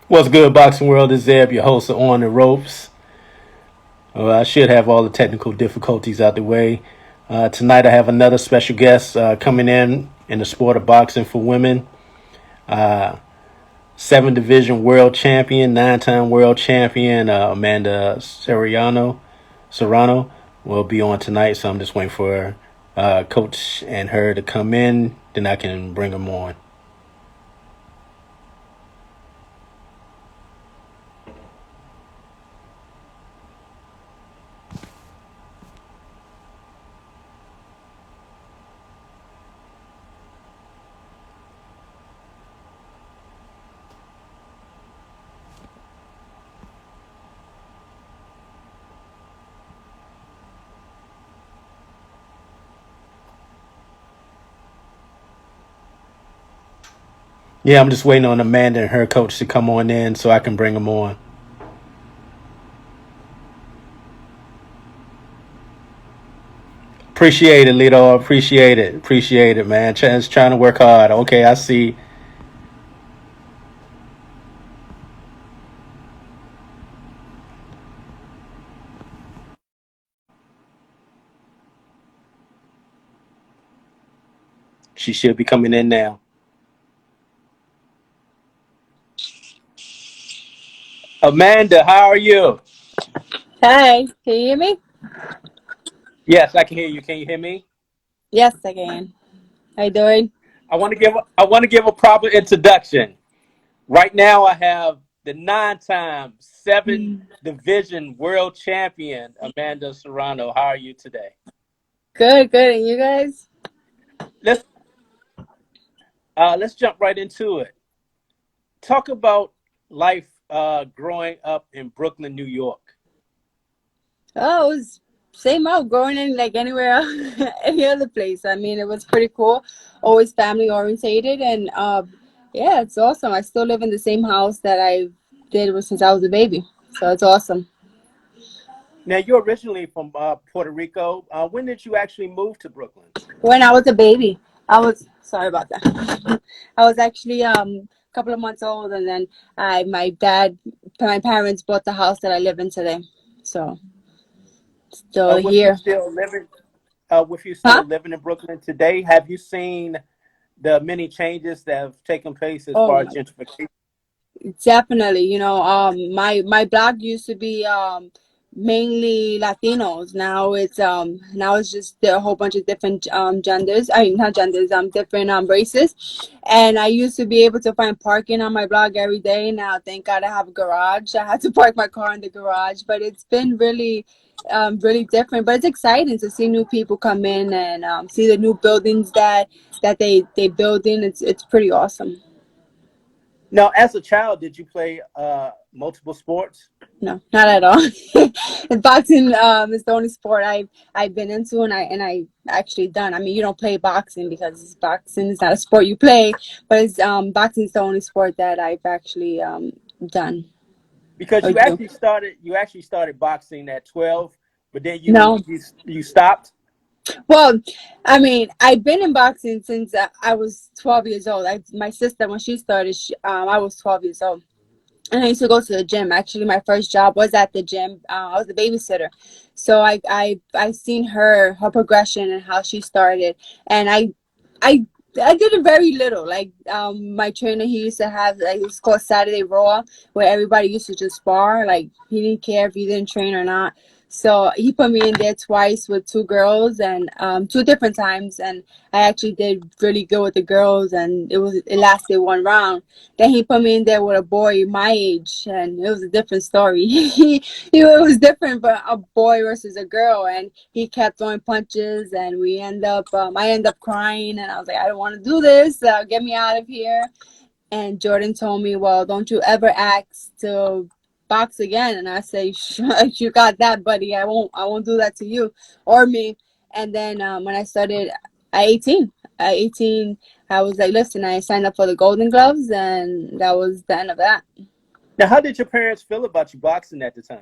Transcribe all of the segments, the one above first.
What's good, Boxing World? Is Zeb, your host of On the Ropes. I should have all the technical difficulties out the way. Tonight, I have another special guest coming in the sport of boxing for women. Uh, Seven division world champion, 9-time world champion, Amanda Serrano will be on tonight. So I'm just waiting for Coach and her to come in. Then I can bring them on. Yeah, I'm just waiting on Amanda and her coach to come on in so I can bring them on. Appreciate it, Lito. Appreciate it. Appreciate it, man. Just trying to work hard. Okay, I see. She should be coming in now. Amanda, how are you? Hi, can you hear me? Yes, I can hear you. Can you hear me? Yes, I can. How you doing? I want to give a proper introduction. Right now, I have the 9-time seven division world champion Amanda Serrano. How are you today? Good, good. And you guys? Let's let's jump right into it. Talk about life growing up in Brooklyn, New York. Oh, it was same old growing in like anywhere else, any other place. I mean, it was pretty cool. Always family orientated, and yeah, it's awesome. I still live in the same house that I did since I was a baby, so it's awesome. Now, you're originally from Puerto Rico. When did you actually move to Brooklyn? When I was a baby, I was sorry about that. I was actually a couple of months old, and then my parents bought the house that I live in today. So still With you here. still living, with you Huh? still living in Brooklyn today, have you seen the many changes that have taken place as Oh far as my, gentrification? definitely. My block used to be mainly Latinos. Now it's just a whole bunch of different genders. I mean, not genders, different races. And I used to be able to find parking on my block every day. Now, thank God I have a garage. I had to park my car in the garage, but it's been really different. But it's exciting to see new people come in and see the new buildings that they build in. It's pretty awesome. Now, as a child, did you play multiple sports? No, not at all. And boxing is the only sport I've been into, and I actually done. I mean, you don't play boxing because boxing is not a sport you play, but it's boxing is the only sport that I've actually done Because or do. you actually started boxing at 12, but then you No, you you stopped. well, I mean, I've been in boxing since I was 12 years old. My sister, when she started, I was 12 years old. And I used to go to the gym. Actually, my first job was at the gym. I was a babysitter, so I seen her progression and how she started, and I I did it very little. Like my trainer, he used to have like it was called Saturday Raw, where everybody used to just spar. Like he didn't care if you didn't train or not. So he put me in there twice with two girls and two different times, and I actually did really good with the girls, and it lasted one round. Then he put me in there with a boy my age, and it was a different story. It was different, but a boy versus a girl, and he kept throwing punches, and I end up crying, and I was like, I don't want to do this. Get me out of here. And Jordan told me, well, don't you ever ask to box again. And I say, you got that, buddy. I won't do that to you or me. And then when I started at 18, at 18, I was like, listen, I signed up for the Golden Gloves, and that was the end of that. Now, how did your parents feel about you boxing at the time?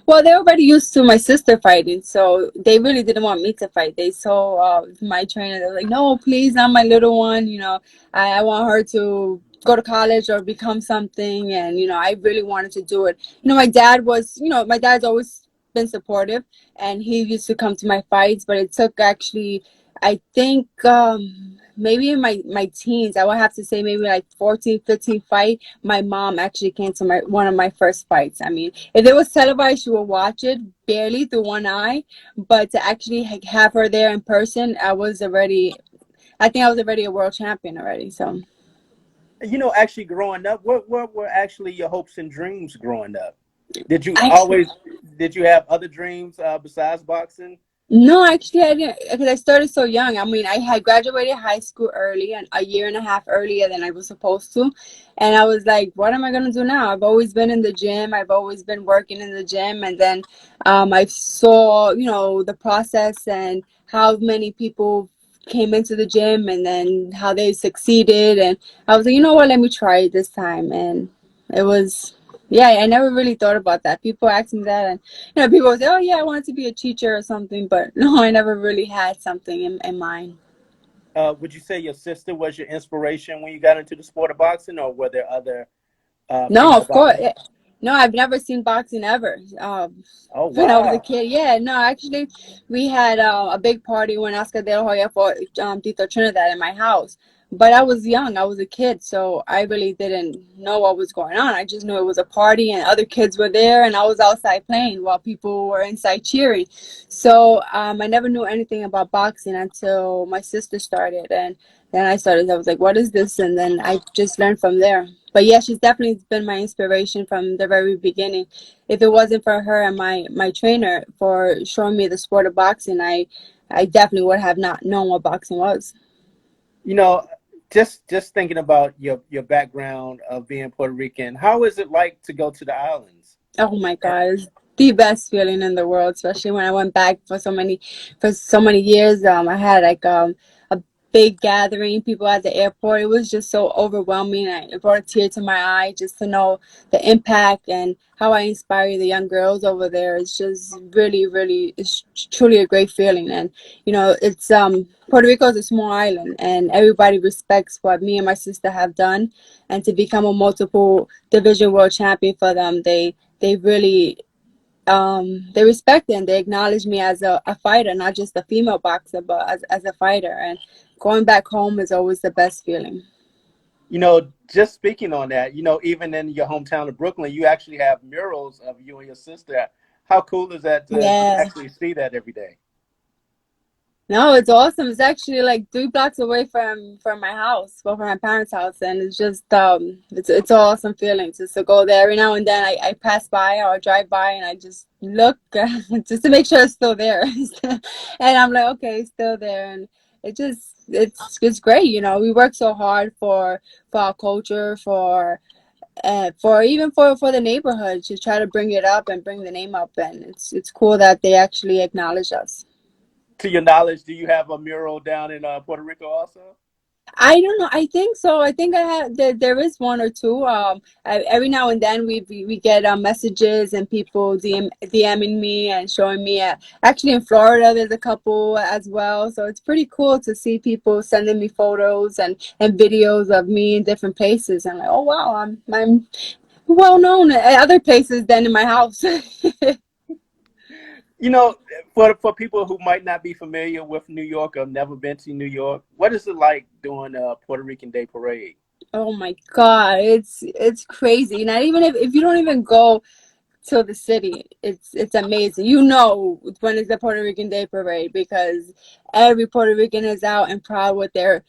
Well, they're already used to my sister fighting, so they really didn't want me to fight. They saw my trainer. They're like, "No, please, not my little one. I want her go to college or become something. And I really wanted to do it. My dad's always been supportive, and he used to come to my fights. But it took, actually, I think, maybe in my teens, I would have to say maybe like 14, 15 fight, my mom actually came to my one of my first fights. I mean, if it was televised, she would watch it barely through one eye, but to actually have her there in person, I think I was already a world champion already. So Actually growing up, what were actually your hopes and dreams growing up? Did you actually, always did you have other dreams besides boxing? no, actually, I didn't, because I started so young. I mean, I had graduated high school early, and a year and a half earlier than I was supposed to. And I was like, what am I going to do now? I've always been in the gym. I've always been working in the gym. And then I saw, the process and how many people came into the gym and then how they succeeded. And I was like, you know what, let me try it this time. And it was, yeah, I never really thought about that. People ask me that, and people would say, "Oh yeah, I wanted to be a teacher or something," but no, I never really had something in mind. Would you say your sister was your inspiration when you got into the sport of boxing, or were there other No, female of course. boxers? No, I've never seen boxing ever. Oh When I was a wow! kid, yeah. No, actually, we had a big party when Oscar De La Hoya fought Tito Trinidad in my house. But I was young. I was a kid, so I really didn't know what was going on. I just knew it was a party and other kids were there, and I was outside playing while people were inside cheering. So I never knew anything about boxing until my sister started, and then I started. I was like, "What is this?" And then I just learned from there. But yeah, she's definitely been my inspiration from the very beginning. If it wasn't for her and my trainer for showing me the sport of boxing, I definitely would have not known what boxing was. You know, just thinking about your background of being Puerto Rican, how is it like to go to the islands? Oh my God, it's the best feeling in the world, especially when I went back for so many years. I had like a big gathering, people at the airport. It was just so overwhelming. It brought a tear to my eye just to know the impact and how I inspire the young girls over there. It's just really, really, it's truly a great feeling. And it's Puerto Rico is a small island, and everybody respects what me and my sister have done. And to become a multiple division world champion for them, they really they respect it, and they acknowledge me as a fighter, not just a female boxer, but as a fighter. And going back home is always the best feeling. Just speaking on that, even in your hometown of Brooklyn, you actually have murals of you and your sister. How cool is that to Yeah. actually see that every day? No, it's awesome. It's actually like 3 blocks away from my house, well, from my parents' house, and it's just it's an awesome feeling just to go there every now and then. I pass by or drive by, and I just look just to make sure it's still there, and I'm like, okay, it's still there, and it's great. We work so hard for our culture, for even for the neighborhood, to try to bring it up and bring the name up, and it's cool that they actually acknowledge us. To your knowledge, do you have a mural down in Puerto Rico also? I don't know. I think so. I think I have. There is one or two. Every now and then we get messages and people DMing me and showing me. Actually, in Florida, there's a couple as well. So it's pretty cool to see people sending me photos and videos of me in different places. And like, oh wow, I'm well known at other places than in my house. You know, for people who might not be familiar with New York or never been to New York, what is it like doing a Puerto Rican Day Parade? Oh my God, it's crazy. Not even if you don't even go to the city. It's amazing. When it's the Puerto Rican Day Parade, because every Puerto Rican is out and proud with their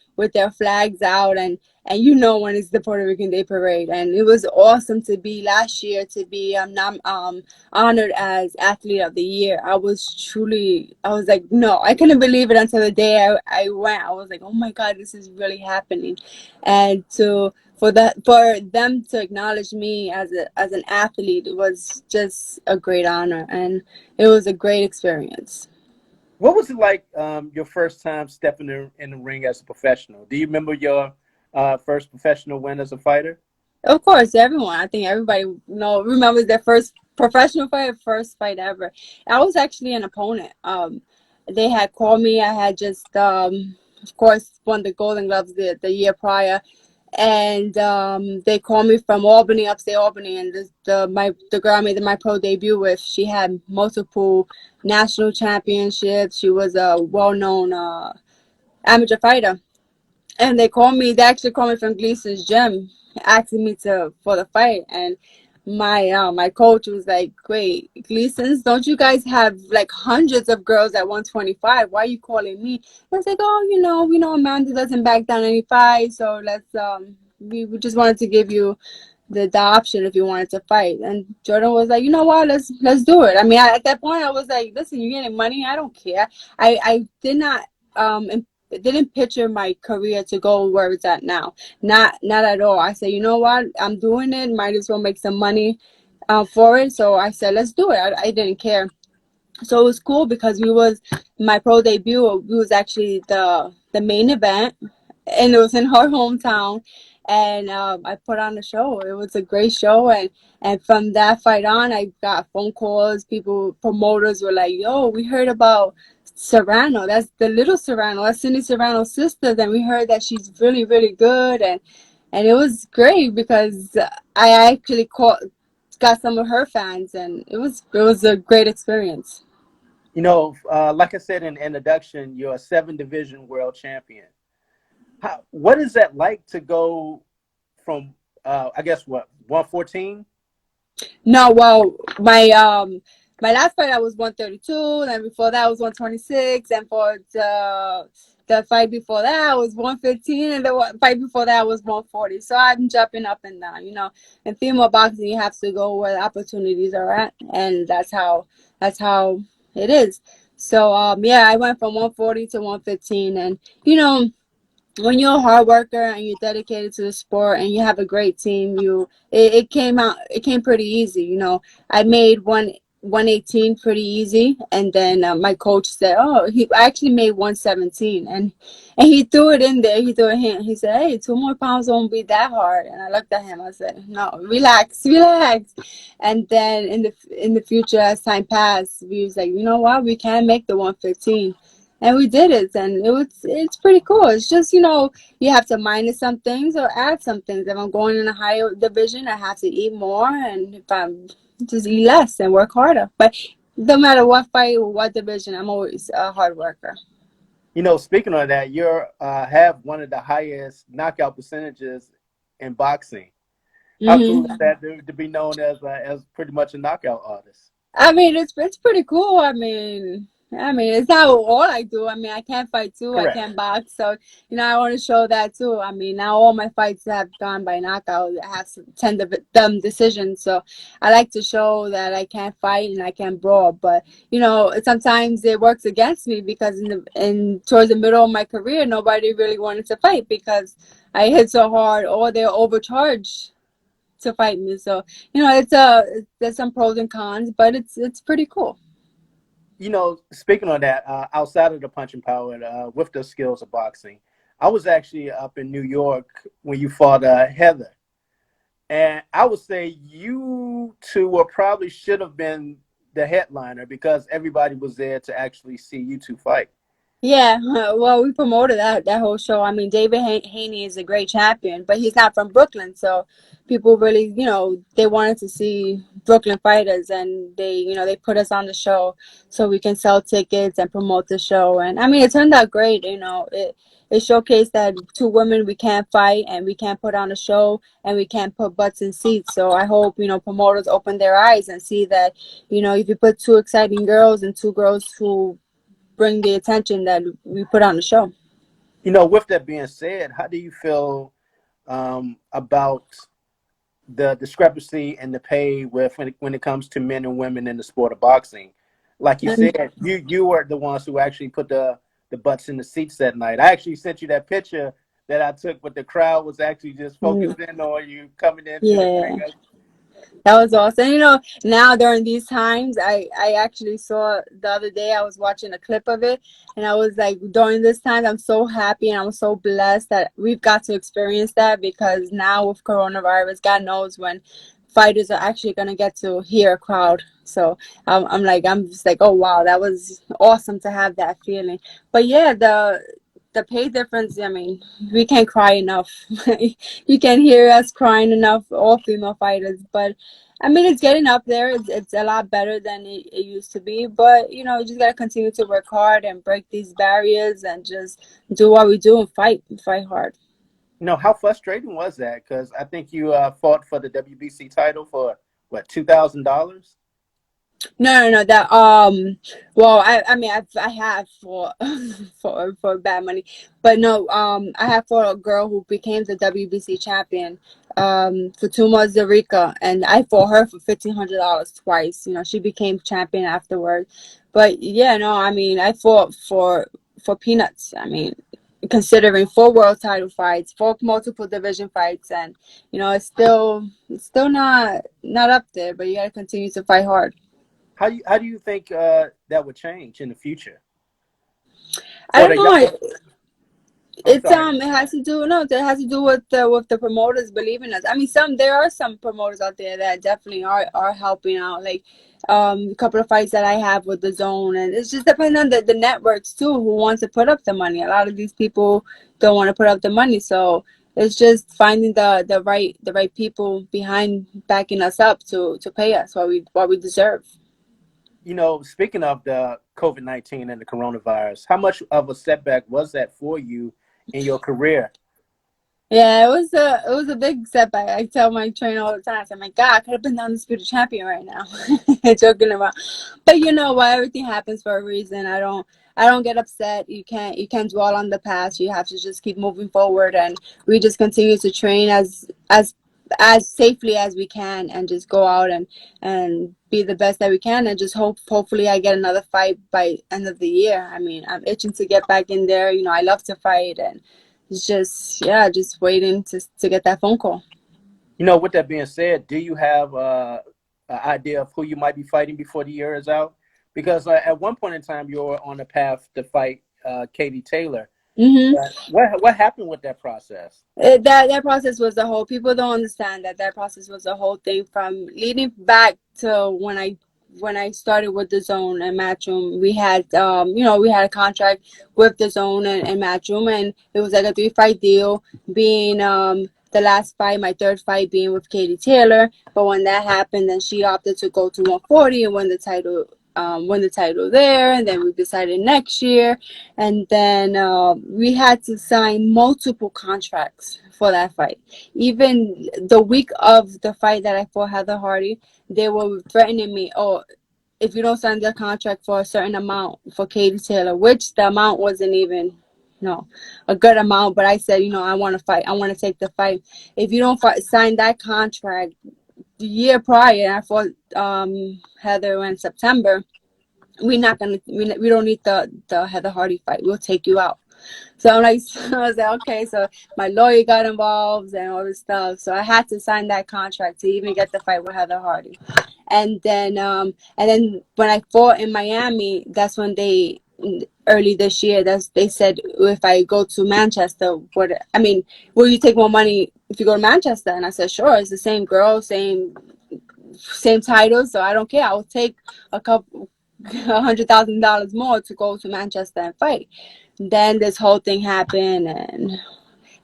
flags out, and when it's the Puerto Rican Day Parade. And it was awesome to be last year, to be honored as athlete of the year. I was like, no, I couldn't believe it until the day I went. I was like, oh my God, this is really happening. And for them to acknowledge me as an athlete, it was just a great honor, and it was a great experience. What was it like your first time stepping in the ring as a professional? Do you remember your first professional win as a fighter? Of course, everyone. I think everybody remembers their first professional fight, first fight ever. I was actually an opponent. They had called me. I had just, of course, won the Golden Gloves the year prior, and they called me from Albany, upstate Albany, and the girl I made my pro debut with, she had multiple national championships. She was a well-known amateur fighter, and they actually called me from Gleason's gym, asking me to for the fight. And my coach was like, "Wait, Gleason's, don't you guys have like hundreds of girls at 125? Why are you calling me?" I was like, "Oh, we know Amanda doesn't back down any fight, so let's we just wanted to give you the option if you wanted to fight." And Jordan was like, "You know what? Let's do it." I mean, at that point, I was like, "Listen, you're getting money. I don't care." I did not didn't picture my career to go where it's at now. Not at all. I said, you know what? I'm doing it. Might as well make some money for it. So I said, let's do it. I didn't care. So it was cool because we was my pro debut. We was actually the main event, and it was in her hometown. And I put on a show. It was a great show, and from that fight on, I got phone calls. People, promoters were like, "Yo, we heard about Serrano. That's the little Serrano. That's Cindy Serrano's sister. And we heard that she's really, really good." And it was great because I actually got some of her fans, and it was a great experience. Like I said in the introduction, you're a 7 division world champion. What is that like to go from, I guess, what, 114? No, well, my last fight I was 132, and before that was 126, and for the fight before that was 115, and the fight before that was 140. So I'm jumping up and down. In female boxing, you have to go where the opportunities are at, and that's how it is. So yeah, I went from 140 to 115, and when you're a hard worker and you're dedicated to the sport and you have a great team, it came pretty easy. I made 118 pretty easy, and then my coach said, "Oh, I actually made 117," and he threw it in there. He threw it in. He said, "Hey, 2 more pounds won't be that hard." And I looked at him. I said, "No, relax, relax." And then in the future, as time passed, we was like, you know what, we can make the 115. And we did it, and it's pretty cool. It's just you have to minus some things or add some things. If I'm going in a higher division, I have to eat more, and if I'm just eat less and work harder. But no matter what fight or what division, I'm always a hard worker. Speaking of that, you have one of the highest knockout percentages in boxing. How cool is hmm that to be known as pretty much a knockout artist? I mean, it's pretty cool. I mean, it's not all I do. I mean, I can fight too. I Correct. can box. So, I want to show that too. I mean, now all my fights have gone by knockout. I have some 10 dumb decisions. So, I like to show that I can fight and I can brawl. But, sometimes it works against me because in towards the middle of my career, nobody really wanted to fight because I hit so hard or they're overcharged to fight me. So, there's some pros and cons, but it's pretty cool. Speaking of that, outside of the punching power, with the skills of boxing, I was actually up in New York when you fought Heather, and I would say you two were probably should have been the headliner because everybody was there to actually see you two fight. Yeah, well, we promoted that whole show. I mean, David Haney is a great champion, but he's not from Brooklyn, so people really, they wanted to see Brooklyn fighters, and they put us on the show so we can sell tickets and promote the show. And I mean, it turned out great. It showcased that two women we can fight and we can put on a show and we can put butts in seats. So I hope promoters open their eyes and see that if you put two exciting girls and two girls who bring the attention that we put on the show. With that being said, how do you feel about the discrepancy in the pay when it comes to men and women in the sport of boxing? Like you And said, you were the ones who actually put the butts in the seats that night. I actually sent you that picture that I took, but the crowd was actually just mm, focused in on you coming into the ring. yeah, that was awesome. Now during these times, I actually saw the other day. I was watching a clip of it, and I was like, during this time, I'm so happy and I'm so blessed that we've got to experience that because now with coronavirus, God knows when fighters are actually gonna get to hear a crowd. So I'm just like, oh wow, that was awesome to have that feeling. But yeah, the pay difference. I mean, we can't cry enough. You can hear us crying enough, all female fighters. But I mean, it's getting up there. It's a lot better than it used to be. But you know, you just gotta continue to work hard and break these barriers and just do what we do and fight hard. How frustrating was that? Because I think you fought for the WBC title for what, $2,000? No. That well, I mean, I have for for bad money, but no. I have for a girl who became the WBC champion. For Puerto Rico, and I fought her for $1,500 twice. You know, she became champion afterwards. But yeah, no, I mean, I fought for peanuts. I mean, considering 4 world title fights, 4 multiple division fights, and you know, it's still not up there. But you gotta continue to fight hard. How do you think that would change in the future I for don't the know. young? I'm It's sorry. it has to do no, it has to do with the promoters believing us. I mean, there are some promoters out there that definitely are helping out. Like a couple of fights that I have with the zone, and it's just depending on the networks too who wants to put up the money. A lot of these people don't want to put up the money, so it's just finding the right people behind backing us up to pay us what we deserve. Speaking of the COVID-19 and the coronavirus, how much of a setback was that for you in your career? Yeah, it was a big setback. I tell my trainer all the time. I say, "My God, I could have been the undisputed champion right now." Joking around, but you know what? Everything happens for a reason. I don't get upset. You can't dwell on the past. You have to just keep moving forward, and we just continue to train as safely as we can, and just go out and be the best that we can, and just hopefully I get another fight by end of the year. I mean, I'm itching to get back in there. You know, I love to fight, and it's just, yeah, just waiting to get that phone call. With that being said, do you have an idea of who you might be fighting before the year is out? Because at one point in time, you were on the path to fight Katie Taylor. Mm-hmm. But what happened with that process? That process was the whole. People don't understand that process was the whole thing from leading back to when I started with the zone and Matchroom. We had we had a contract with the zone and Matchroom, and it was like a 3 fight deal. Being the last fight, my third fight being with Katie Taylor. But when that happened, then she opted to go to 140 and win the title. Win the title there, and then we decided next year, and then we had to sign multiple contracts for that fight. Even the week of the fight that I fought Heather Hardy, they were threatening me, oh, if you don't sign the contract for a certain amount for Katie Taylor, which the amount wasn't even no a good amount, but I said, I want to fight. I want to take the fight. If you don't sign that contract, the year prior, I fought Heather in September. We're not gonna. We don't need the Heather Hardy fight. We'll take you out. So I'm like, so I was like, okay. So my lawyer got involved and all this stuff. So I had to sign that contract to even get the fight with Heather Hardy. And then when I fought in Miami, that's when they early this year. They said if I go to Manchester, will you take more money if you go to Manchester? And I said, sure. It's the same girl, same title, so I don't care. I will take a couple $100,000 more to go to Manchester and fight. Then this whole thing happened, and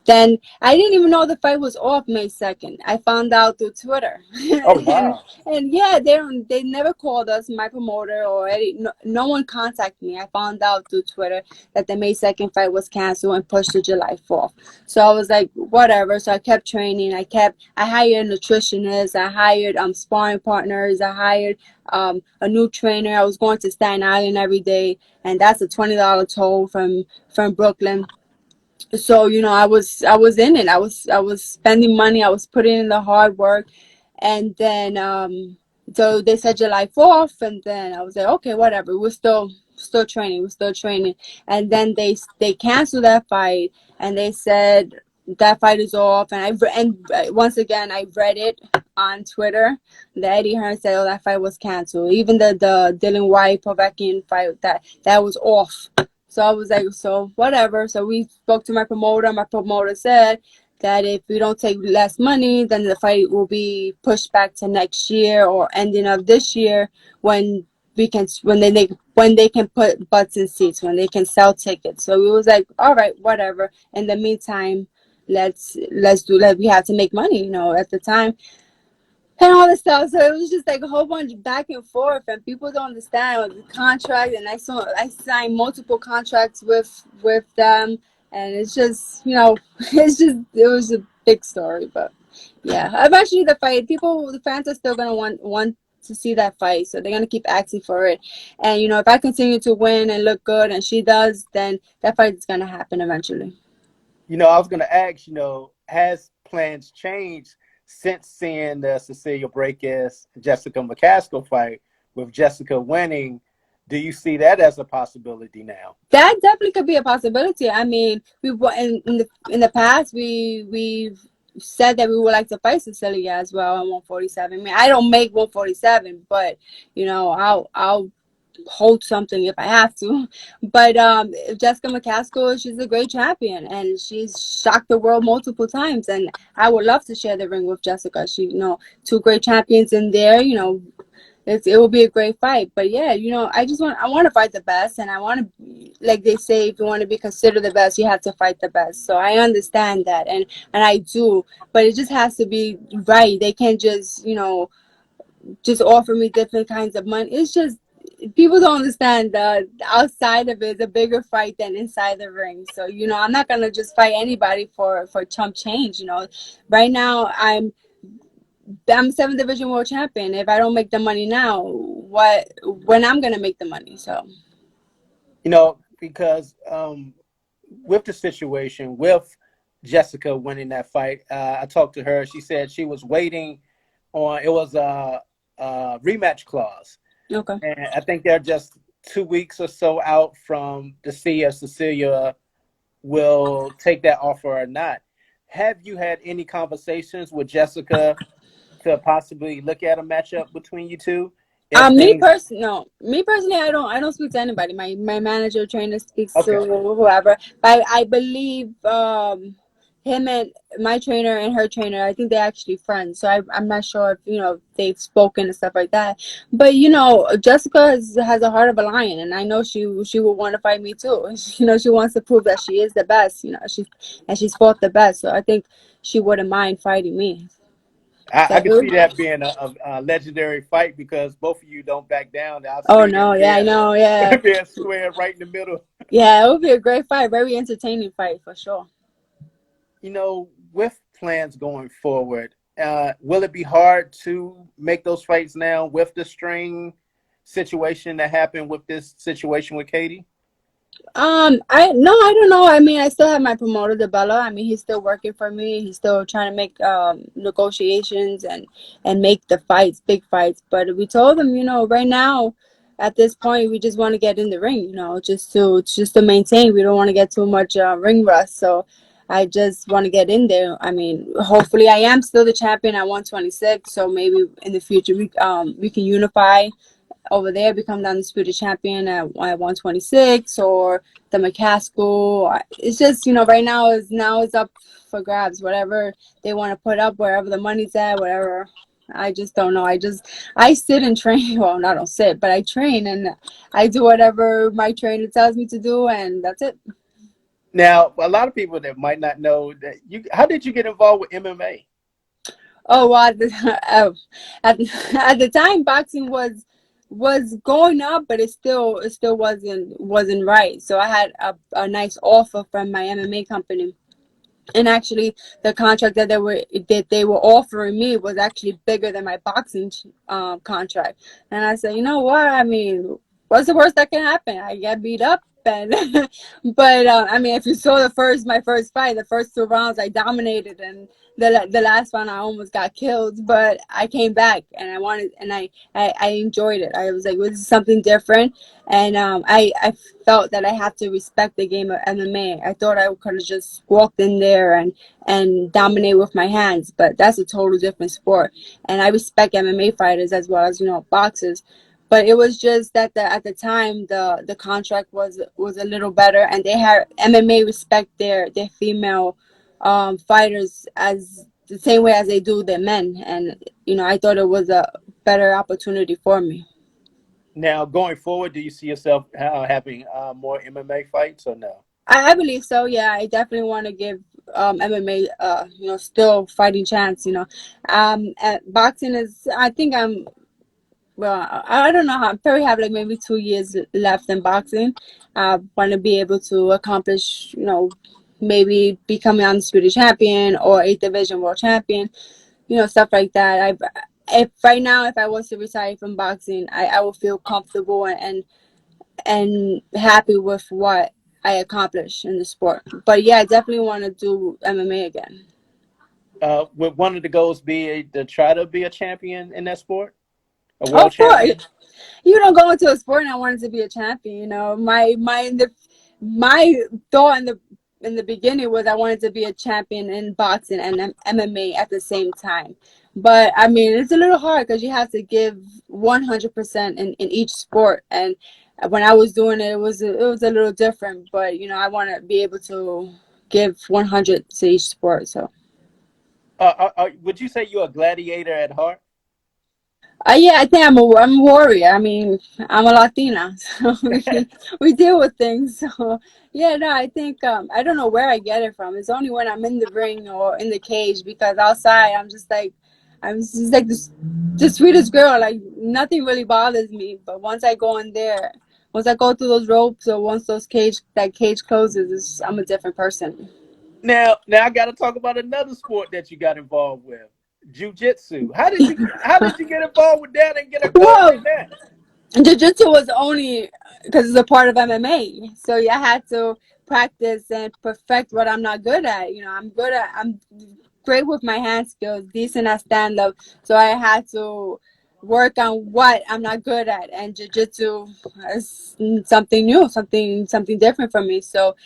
then I didn't even know the fight was off May 2nd. I found out through Twitter. Oh, and wow. and yeah, they never called us, my promoter or any, no one contacted me. I found out through Twitter that the May 2nd fight was canceled and pushed to July 4th. So I was like, whatever. So I kept training. I hired nutritionists. I hired sparring partners. I hired a new trainer. I was going to Staten Island every day, and that's a $20 toll from Brooklyn. So I was in it. I was spending money. I was putting in the hard work, and then so they said July 4th, and then I was like, okay, whatever. We're still training. We're still training. And then they canceled that fight, and they said that fight is off. And once again I read it on Twitter that Eddie Hearn said, oh, that fight was canceled. Even the Dylan White Povetkin fight, that was off. So I was like, so whatever. So we spoke to my promoter. My promoter said that if we don't take less money, then the fight will be pushed back to next year or ending of this year when we can when they can put butts in seats, when they can sell tickets. So it was like, all right, whatever. In the meantime, let's do that. We have to make money, at the time, and all this stuff. So it was just like a whole bunch back and forth, and people don't understand the contract. And I signed multiple contracts with them, and it's just it was a big story. But yeah, eventually the fans are still gonna want to see that fight, so they're gonna keep asking for it. And if I continue to win and look good, and she does, then that fight is gonna happen eventually. I was going to ask, has plans changed since seeing the Cecilia Braekhus Jessica McCaskill fight with Jessica winning? Do you see that as a possibility now? That definitely could be a possibility. I mean, in the past we've said that we would like to fight Cecilia as well at 147. I mean, I don't make 147, but I'll hold something if I have to. But Jessica McCaskill, she's a great champion, and she's shocked the world multiple times. And I would love to share the ring with Jessica. She, two great champions in there. It will be a great fight. But yeah, I want to fight the best, and I want to, like they say, if you want to be considered the best, you have to fight the best. So I understand that, and I do, but it just has to be right. They can't just offer me different kinds of money. It's just people don't understand the outside of it is a bigger fight than inside the ring. So I'm not gonna just fight anybody for chump change. Right now I'm 7th division world champion. If I don't make the money now, when I'm gonna make the money? So Because with the situation with Jessica winning that fight, I talked to her. She said she was waiting on it was a rematch clause. okay. And I think they're just 2 weeks or so out from to see if Cecilia will take that offer or not. Have you had any conversations with Jessica to possibly look at a matchup between you two? If things No, me personally, I don't speak to anybody. My manager trainer speaks to okay, whoever. But I believe him and my trainer and her trainer, I think they're actually friends. So I'm not sure if they've spoken and stuff like that. But Jessica has a heart of a lion, and I know she will want to fight me too. She wants to prove that she is the best. She's fought the best. So I think she wouldn't mind fighting me. I So can see that being a legendary fight because both of you don't back down. I oh see no, it yeah, I know, yeah. being squared right in the middle. Yeah, it would be a great fight. Very entertaining fight for sure. With plans going forward, will it be hard to make those fights now with the string situation that happened with this situation with Katie? I don't know. I mean, I still have my promoter, Debella. I mean, he's still working for me. He's still trying to make negotiations and make the fights, big fights. But we told him, right now, at this point, we just want to get in the ring, just to maintain. We don't want to get too much ring rust. So I just want to get in there. I mean, hopefully, I am still the champion at 126. So maybe in the future we can unify over there, become the undisputed champion at 126, or the McCaskill. It's just right now is up for grabs. Whatever they want to put up, wherever the money's at, whatever. I just don't know. I sit and train. Well, I don't sit, but I train and I do whatever my trainer tells me to do, and that's it. Now, a lot of people that might not know that how did you get involved with MMA? Oh, well, at the time, boxing was going up, but it still wasn't right. So I had a nice offer from my MMA company, and actually the contract that they were offering me was actually bigger than my boxing contract. And I said, you know what? I mean, what's the worst that can happen? I get beat up. And but I mean, if you saw my first fight, the first 2 rounds I dominated, and the last one I almost got killed, but I came back and I wanted, and I enjoyed it. I was like, well, this is something different. And I felt that I have to respect the game of MMA. I thought I could have just walked in there and dominate with my hands, but that's a total different sport. And I respect MMA fighters as well as boxers. But it was just that at the time the contract was a little better, and they had MMA respect their female fighters as the same way as they do their men, and I thought it was a better opportunity for me. Now, going forward, do you see yourself having more MMA fights or no? I believe so. Yeah, I definitely want to give MMA, still fighting chance. Boxing is. I think I'm. Well, I don't know how. I probably have like maybe 2 years left in boxing. I want to be able to accomplish, maybe becoming undisputed champion or eighth division world champion. Stuff like that. If right now, if I was to retire from boxing, I would feel comfortable and happy with what I accomplished in the sport. But yeah, I definitely want to do MMA again. Would one of the goals be to try to be a champion in that sport, a Oh, world of course, champion? you don't go into a sport and I wanted to be a champion. My thought in the beginning was I wanted to be a champion in boxing and MMA at the same time. But I mean, it's a little hard because you have to give 100% in each sport. And when I was doing it, it was a little different. But I want to be able to give 100 to each sport. So. Would you say you're a gladiator at heart? Yeah, I think I'm a warrior. I mean, I'm a Latina, so we deal with things. So yeah, no, I think I don't know where I get it from. It's only when I'm in the ring or in the cage because outside I'm just like the sweetest girl. Like nothing really bothers me. But once I go in there, once I go through those ropes or once that cage closes, I'm a different person. Now I got to talk about another sport that you got involved with, Jiu Jitsu. How did you get involved with that and get a gold in Whoa. that? Jiu Jitsu was only because it's a part of MMA. So yeah, I had to practice and perfect what I'm not good at. I'm great with my hand skills, decent at stand up. So I had to work on what I'm not good at. And Jiu Jitsu is something new, something different for me. So,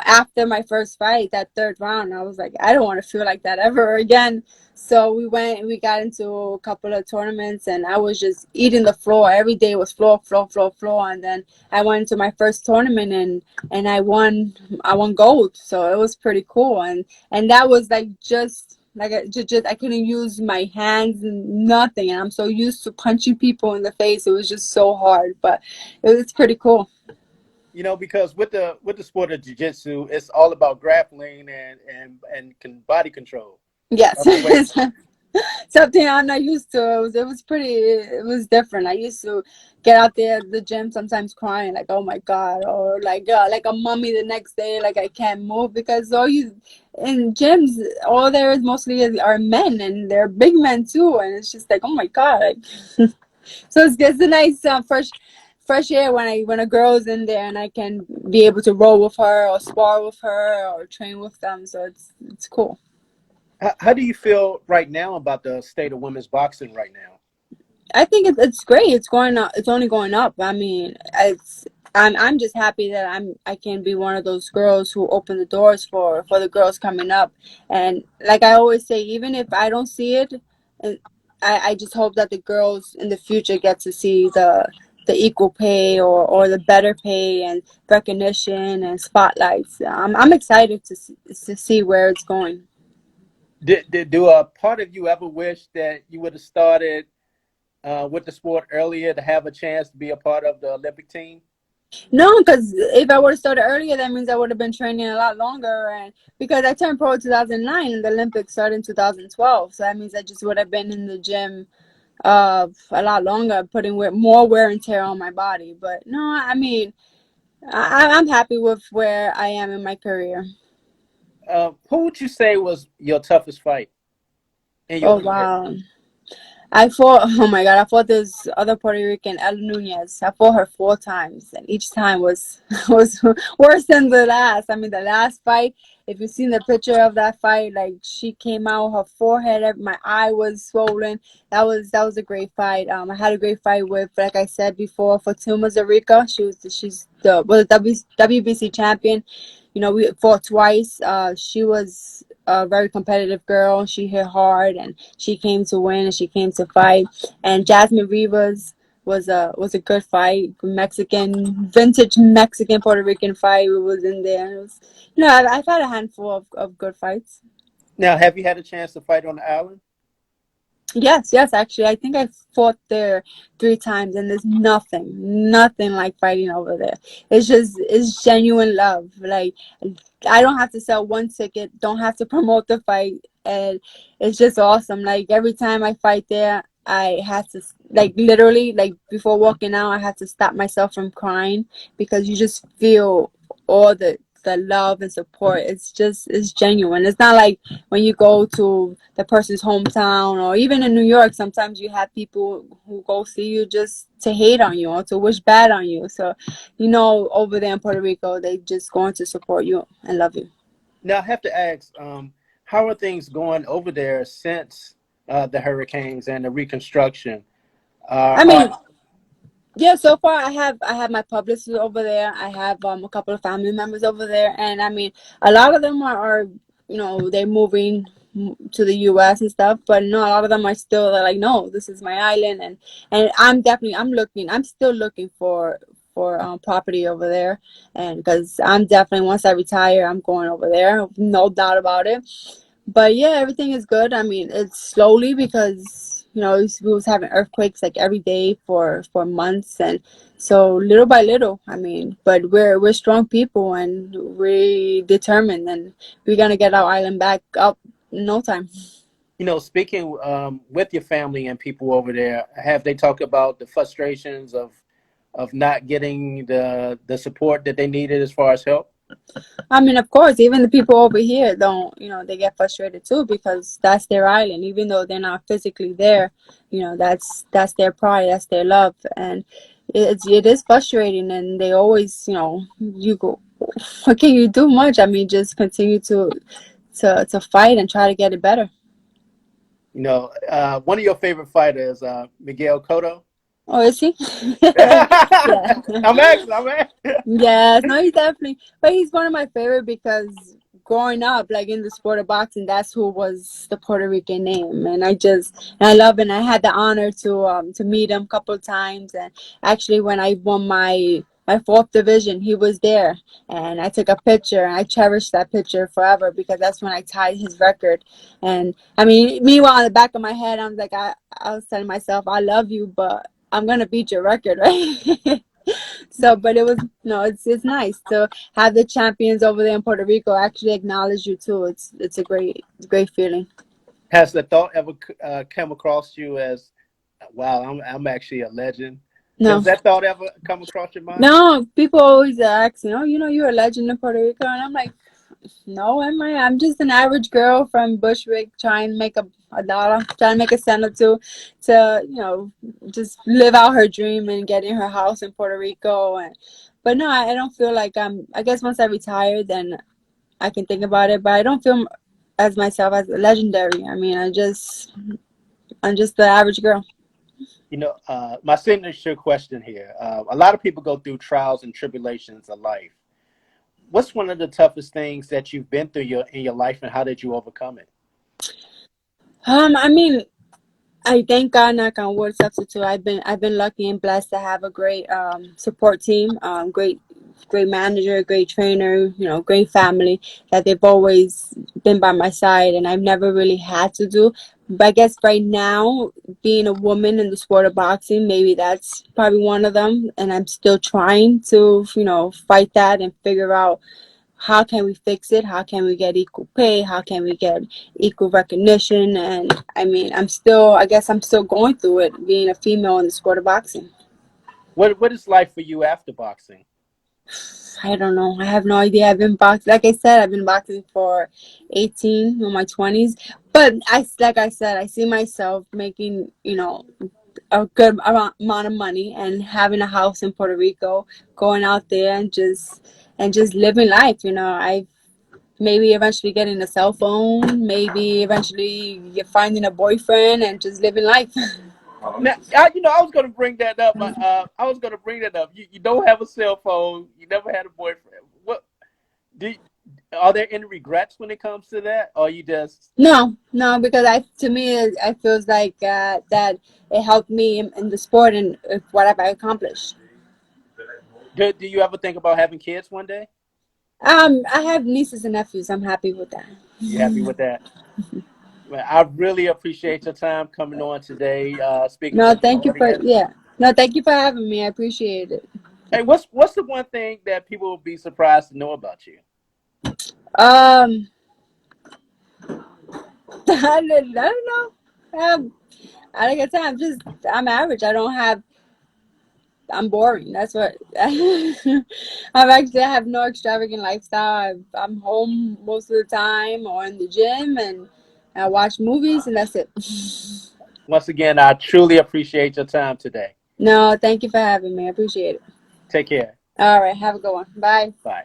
after my first fight, that third round, I was like, I don't want to feel like that ever again. So we got into a couple of tournaments and I was just eating the floor. Every day was floor, floor, floor, floor. And then I went into my first tournament and I won gold. So it was pretty cool. And that was like just like just I couldn't use my hands and nothing. And I'm so used to punching people in the face. It was just so hard, but it was pretty cool. Because with the sport of Jiu Jitsu, it's all about grappling and body control Yes. of the weight. Something I'm not used to. It was different. I used to get out there at the gym sometimes crying like, oh my God, or like a mummy the next day, like I can't move because all you in gyms, all there is mostly are men and they're big men too, and it's just like, oh my God. So it's a nice fresh air when a girl's in there and I can be able to roll with her or spar with her or train with them. So it's cool. How do you feel right now about the state of women's boxing right now? I think it's great. It's going up. It's only going up. I mean, I'm just happy that I can be one of those girls who open the doors for the girls coming up. And like I always say, even if I don't see it, uh, I just hope that the girls in the future get to see the equal pay or the better pay and recognition and spotlights. I'm excited to see where it's going. Do a part of you ever wish that you would have started with the sport earlier to have a chance to be a part of the Olympic team? No, because if I would have started earlier, that means I would have been training a lot longer. And because I turned pro in 2009 and the Olympics started in 2012, so that means I just would have been in the gym a lot longer, putting more wear and tear on my body. But no, I mean, I'm happy with where I am in my career. Who would you say was your toughest fight in your Oh career? wow. I fought, oh my God, I fought this other Puerto Rican, El Nunez. I fought her 4 times, and each time was was worse than the last. I mean, the last fight, if you've seen the picture of that fight, like she came out, her forehead, my eye was swollen. That was a great fight. I had a great fight with, like I said before, Fatuma Zarika. She's the WBC champion. We fought twice. She was a very competitive girl. She hit hard, and she came to win, and she came to fight. And Jasmine Rivas was a good fight. Mexican, vintage Mexican Puerto Rican fight was in there. It was, I've had a handful of good fights. Now, have you had a chance to fight on the island? Yes, yes, actually, I think I fought there 3 times, and there's nothing like fighting over there. It's genuine love. Like, I don't have to sell one ticket, don't have to promote the fight, and it's just awesome. Like every time I fight there, I had to like literally like before walking out, I had to stop myself from crying because you just feel all the love and support. It's genuine. It's not like when you go to the person's hometown, or even in New York, sometimes you have people who go see you just to hate on you or to wish bad on you. So, over there in Puerto Rico, they just going to support you and love you. Now, I have to ask, how are things going over there since the hurricanes and the reconstruction? I Are mean, yeah, so far I have my publicist over there. I have a couple of family members over there, and I mean a lot of them are they're moving to the U.S. and stuff, but no, a lot of them are still like, no, this is my island, and I'm still looking for property over there, and because I'm definitely, once I retire, I'm going over there, no doubt about it. But yeah, everything is good. I mean, it's slowly because we was having earthquakes like every day for months, and so little by little. I mean, but we're strong people, and we determined, and we're gonna get our island back up in no time. speaking with your family and people over there, have they talked about the frustrations of not getting the support that they needed as far as help? I mean, of course, even the people over here don't, they get frustrated too because that's their island. Even though they're not physically there, that's their pride, that's their love, and it is frustrating. And they always, you go, what can you do much? I mean, just continue to fight and try to get it better. One of your favorite fighters, Miguel Cotto. Oh, is he? Yeah. I'm asking. Yes, no, he's definitely, but he's one of my favorite because growing up, like in the sport of boxing, that's who was the Puerto Rican name, and I love it. And I had the honor to meet him a couple of times, and actually, when I won my fourth division, he was there, and I took a picture, and I cherish that picture forever because that's when I tied his record. And I mean, meanwhile, in the back of my head, I'm like, I was telling myself, I love you, but I'm gonna beat your record, right? So, but it was no, it's nice to have the champions over there in Puerto Rico actually acknowledge you too. It's a great feeling. Has the thought ever come across you as, wow, I'm actually a legend? Does No, that thought ever come across your mind? no, people always ask, you're a legend in Puerto Rico, and I'm like, no, am I? I'm just an average girl from Bushwick trying to make a dollar, trying to make a cent or two to, just live out her dream and get in her house in Puerto Rico. But no, I don't feel like I guess once I retire, then I can think about it, but I don't feel as myself as legendary. I mean, I'm just the average girl. My signature question here. A lot of people go through trials and tribulations of life. What's one of the toughest things that you've been through in your life, and how did you overcome it? I mean, I thank God, knock on wood, substitute. I've been lucky and blessed to have a great support team, great manager, great trainer, great family that they've always been by my side, and I've never really had to do. But I guess right now, being a woman in the sport of boxing, maybe that's probably one of them, and I'm still trying to fight that and figure out how can we fix it, how can we get equal pay, how can we get equal recognition. And I mean, I guess I'm still going through it, being a female in the sport of boxing. What is life for you after boxing? I don't know, I have no idea. I've been boxing, like I said, I've been boxing for 18 in my 20s, but like I said, I see myself making a good amount of money and having a house in Puerto Rico, going out there and just living life. I maybe eventually getting a cell phone, maybe eventually you're finding a boyfriend and just living life. Now, I was going to bring that up. I was going to bring that up. You don't have a cell phone. You never had a boyfriend. What do? Are there any regrets when it comes to that, or you just No, no, because to me, it feels like that it helped me in the sport and what have I accomplished. do you ever think about having kids one day? I have nieces and nephews. I'm happy with that. You happy with that? Well, I really appreciate your time coming on today, speaking No, to the thank you for audience. yeah. No, thank you for having me. I appreciate it. Hey, what's the one thing that people will be surprised to know about you? Um, I don't know. I don't get time. I'm average. I'm boring. That's what. I have no extravagant lifestyle. I'm home most of the time or in the gym, and I watch movies, and that's it. Once again, I truly appreciate your time today. No, thank you for having me. I appreciate it. Take care. All right, have a good one. Bye. Bye.